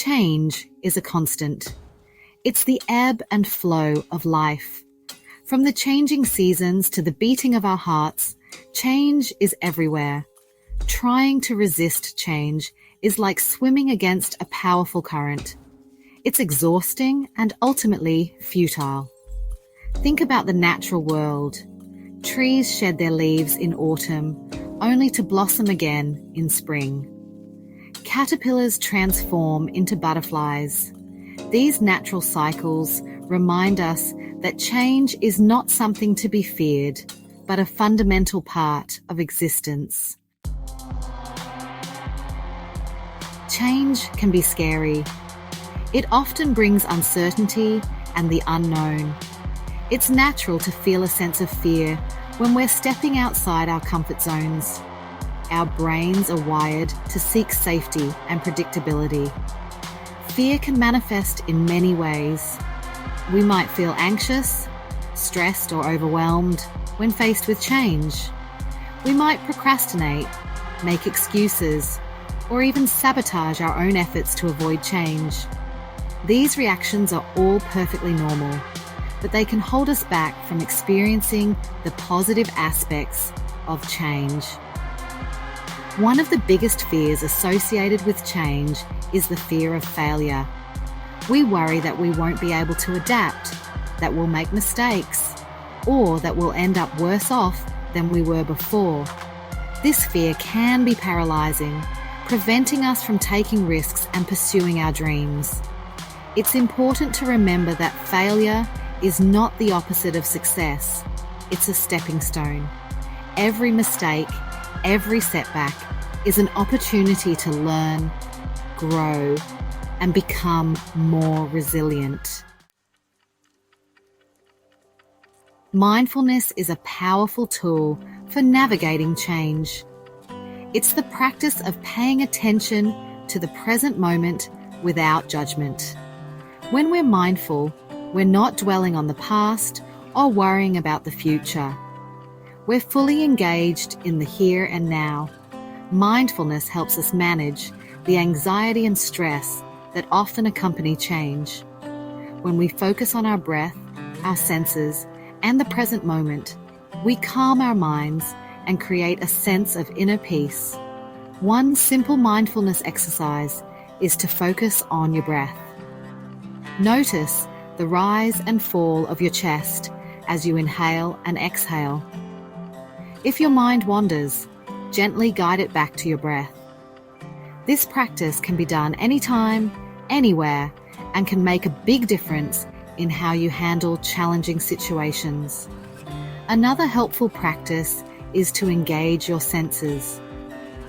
Change is a constant. It's the ebb and flow of life. From the changing seasons to the beating of our hearts, change is everywhere. Trying to resist change is like swimming against a powerful current. It's exhausting and ultimately futile. Think about the natural world. Trees shed their leaves in autumn, only to blossom again in spring. Caterpillars transform into butterflies. These natural cycles remind us that change is not something to be feared, but a fundamental part of existence. Change can be scary. It often brings uncertainty and the unknown. It's natural to feel a sense of fear when we're stepping outside our comfort zones. Our brains are wired to seek safety and predictability. Fear can manifest in many ways. We might feel anxious, stressed, or overwhelmed when faced with change. We might procrastinate, make excuses, or even sabotage our own efforts to avoid change. These reactions are all perfectly normal, but they can hold us back from experiencing the positive aspects of change. One of the biggest fears associated with change is the fear of failure. We worry that we won't be able to adapt, that we'll make mistakes, or that we'll end up worse off than we were before. This fear can be paralyzing, preventing us from taking risks and pursuing our dreams. It's important to remember that failure is not the opposite of success. It's a stepping stone. Every mistake, every setback is an opportunity to learn, grow, and become more resilient. Mindfulness is a powerful tool for navigating change. It's the practice of paying attention to the present moment without judgment. When we're mindful, we're not dwelling on the past or worrying about the future. We're fully engaged in the here and now. Mindfulness helps us manage the anxiety and stress that often accompany change. When we focus on our breath, our senses, and the present moment, we calm our minds and create a sense of inner peace. One simple mindfulness exercise is to focus on your breath. Notice the rise and fall of your chest as you inhale and exhale. If your mind wanders, gently guide it back to your breath. This practice can be done anytime, anywhere, and can make a big difference in how you handle challenging situations. Another helpful practice is to engage your senses.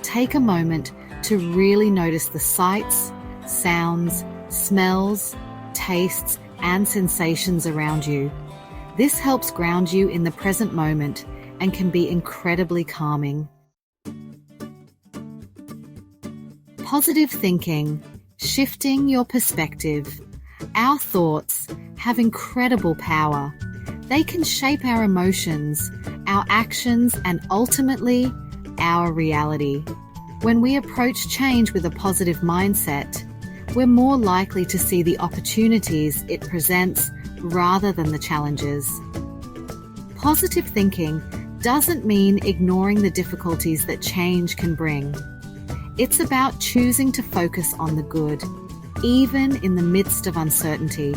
Take a moment to really notice the sights, sounds, smells, tastes, and sensations around you. This helps ground you in the present moment and can be incredibly calming. Positive thinking, shifting your perspective. Our thoughts have incredible power. They can shape our emotions, our actions, and ultimately, our reality. When we approach change with a positive mindset, we're more likely to see the opportunities it presents rather than the challenges. Positive thinking doesn't mean ignoring the difficulties that change can bring. It's about choosing to focus on the good, even in the midst of uncertainty.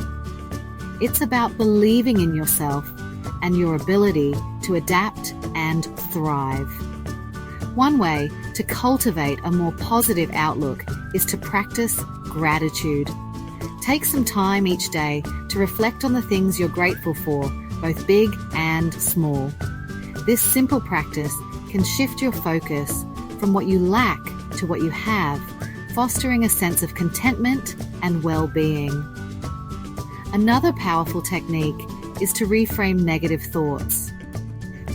It's about believing in yourself and your ability to adapt and thrive. One way to cultivate a more positive outlook is to practice gratitude. Take some time each day to reflect on the things you're grateful for, both big and small. This simple practice can shift your focus from what you lack to what you have, fostering a sense of contentment and well-being. Another powerful technique is to reframe negative thoughts.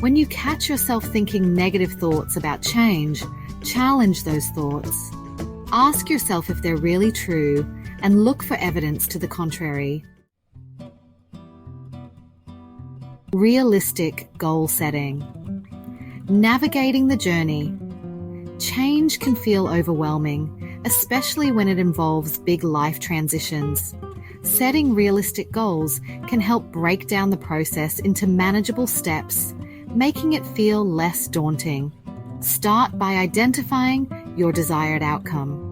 When you catch yourself thinking negative thoughts about change, challenge those thoughts. Ask yourself if they're really true and look for evidence to the contrary. Realistic goal setting. Navigating the journey. Change can feel overwhelming, especially when it involves big life transitions. Setting realistic goals can help break down the process into manageable steps, making it feel less daunting. Start by identifying your desired outcome.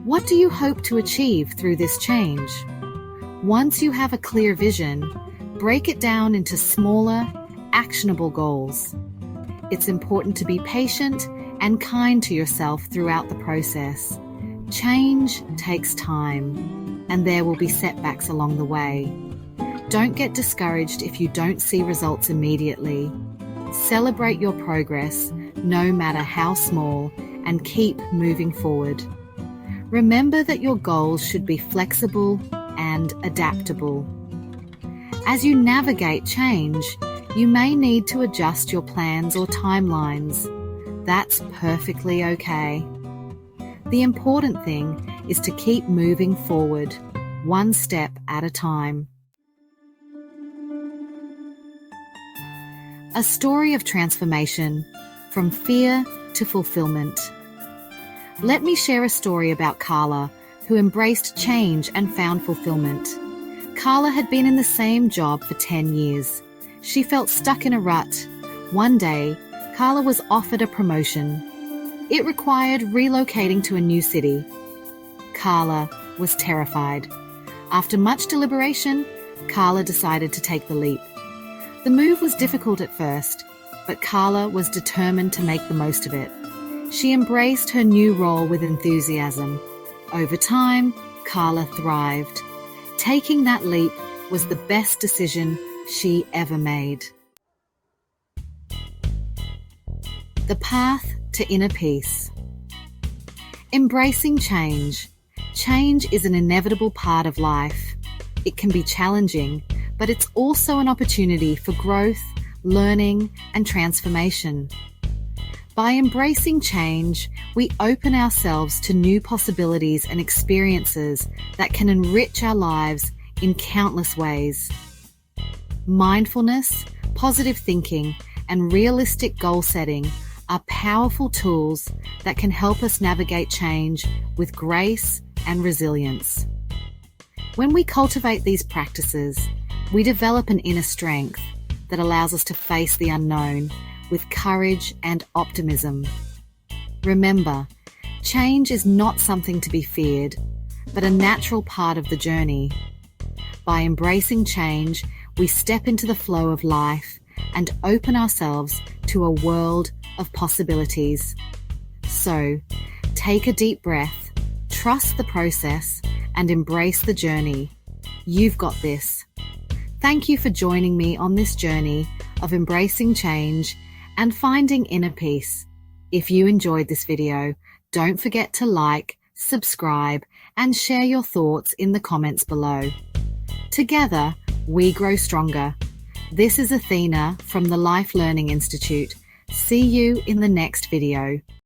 What do you hope to achieve through this change? Once you have a clear vision, break it down into smaller, actionable goals. It's important to be patient and kind to yourself throughout the process. Change takes time, and there will be setbacks along the way. Don't get discouraged if you don't see results immediately. Celebrate your progress, no matter how small, and keep moving forward. Remember that your goals should be flexible and adaptable. As you navigate change, you may need to adjust your plans or timelines. That's perfectly okay. The important thing is to keep moving forward, one step at a time. A story of transformation, from fear to fulfillment. Let me share a story about Carla, who embraced change and found fulfillment. Carla had been in the same job for 10 years. She felt stuck in a rut. One day, Carla was offered a promotion. It required relocating to a new city. Carla was terrified. After much deliberation, Carla decided to take the leap. The move was difficult at first, but Carla was determined to make the most of it. She embraced her new role with enthusiasm. Over time, Carla thrived. Taking that leap was the best decision she ever made. The path to inner peace. Embracing change. Change is an inevitable part of life. It can be challenging, but it's also an opportunity for growth, learning, and transformation. By embracing change, we open ourselves to new possibilities and experiences that can enrich our lives in countless ways. Mindfulness, positive thinking, and realistic goal setting are powerful tools that can help us navigate change with grace and resilience. When we cultivate these practices, we develop an inner strength that allows us to face the unknown with courage and optimism. Remember, change is not something to be feared, but a natural part of the journey. By embracing change, we step into the flow of life and open ourselves to a world of possibilities. So, take a deep breath, trust the process, and embrace the journey. You've got this. Thank you for joining me on this journey of embracing change and finding inner peace. If you enjoyed this video, don't forget to like, subscribe, and share your thoughts in the comments below. Together, we grow stronger. This is Athena from the Life Learning Institute. See you in the next video.